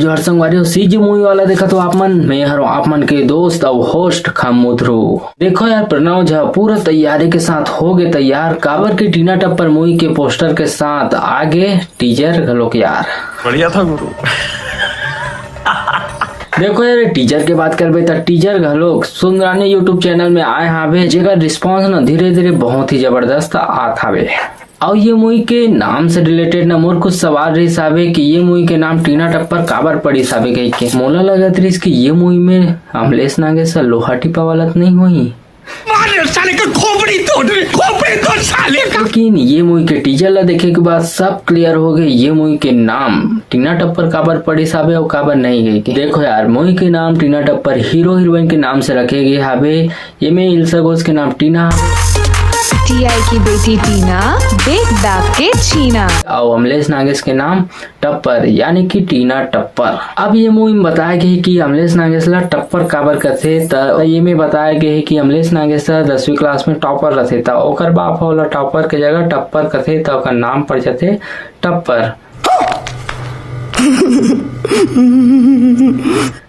जोहर संगवारी CG movie वाला देखा तो आप मन मैं हर आप मन के दोस्त और होस्ट खामुद्रो। देखो यार प्रणव झा पूरा तैयारी के साथ हो गए तैयार काबर के टीना टप्पर मूवी के पोस्टर के साथ आगे टीजर घलोक यार बढ़िया था गुरु। देखो यार टीजर के बात करबे तो टीजर घलोक सुंदरानी यूट्यूब चैनल में आए हावे जेकर रिस्पांस न धीरे धीरे बहुत ही जबरदस्त आत हावे। और ये मूवी के नाम से रिलेटेड ना मोर कुछ सवाल रही साबे कि ये मूवी के नाम टीना टप्पर काबर पड़ी साबे कह के मोला लगत रही कि ये मूवी में अमलेश नागेश लोहा टिपा वाला नहीं हुई साले का खोपड़ी तोड़ साले का। लेकिन ये मूवी के टीजर ला देखे के बाद सब क्लियर हो गए ये मूवी के नाम टीना टप्पर काबर पड़ी साबे और काबर नहीं गई के। देखो यार मूवी के नाम टीना टप्पर हीरो हीरोइन के नाम से रखे गए हावे। ये में इल्सा घोष के नाम टीना, टीआई की बेटी टीना देख दाग के छीना और अमलेश नागेश के नाम टप्पर यानी कि टीना टप्पर। अब ये मूवी में बताया गया कि अमलेश नागेश ला टप्पर काबर करथे त ये में बताया गया कि अमलेश नागेश 10वीं क्लास में टॉपर रहथे त ओकर बाप वाला टॉपर के जगह टप्पर करथे त ओकर नाम पड़ जाथे टप्पर।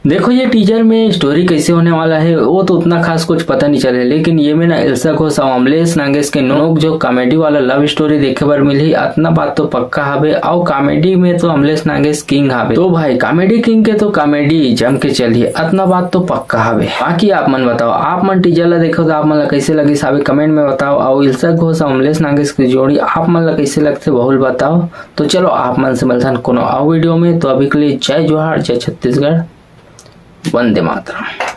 देखो ये टीजर में स्टोरी कैसे होने वाला है वो तो उतना खास कुछ पता नहीं चले, लेकिन ये में ना इल्सा घोष और अमलेश नागेश के नोक जो कॉमेडी वाला लव स्टोरी देखे बर मिली इतना बात तो पक्का हावे। और कॉमेडी में तो अमलेश नागेश किंग हावे तो भाई कॉमेडी किंग के तो कॉमेडी जम के चलिए इतना बात तो पक्का हावे। बाकी आप मन बताओ आप मन टीजर ला देखो तो आप मन ला कैसे लगी साबे कमेंट में बताओ। और इल्सा घोष और अमलेश नागेश की जोड़ी आप मन ला कैसे लगते बहुल बताओ। तो चलो आप मन से मिलता कोनो और वीडियो में। तो अभी के लिए जय जोहार जय छत्तीसगढ़ वंदे मातरम।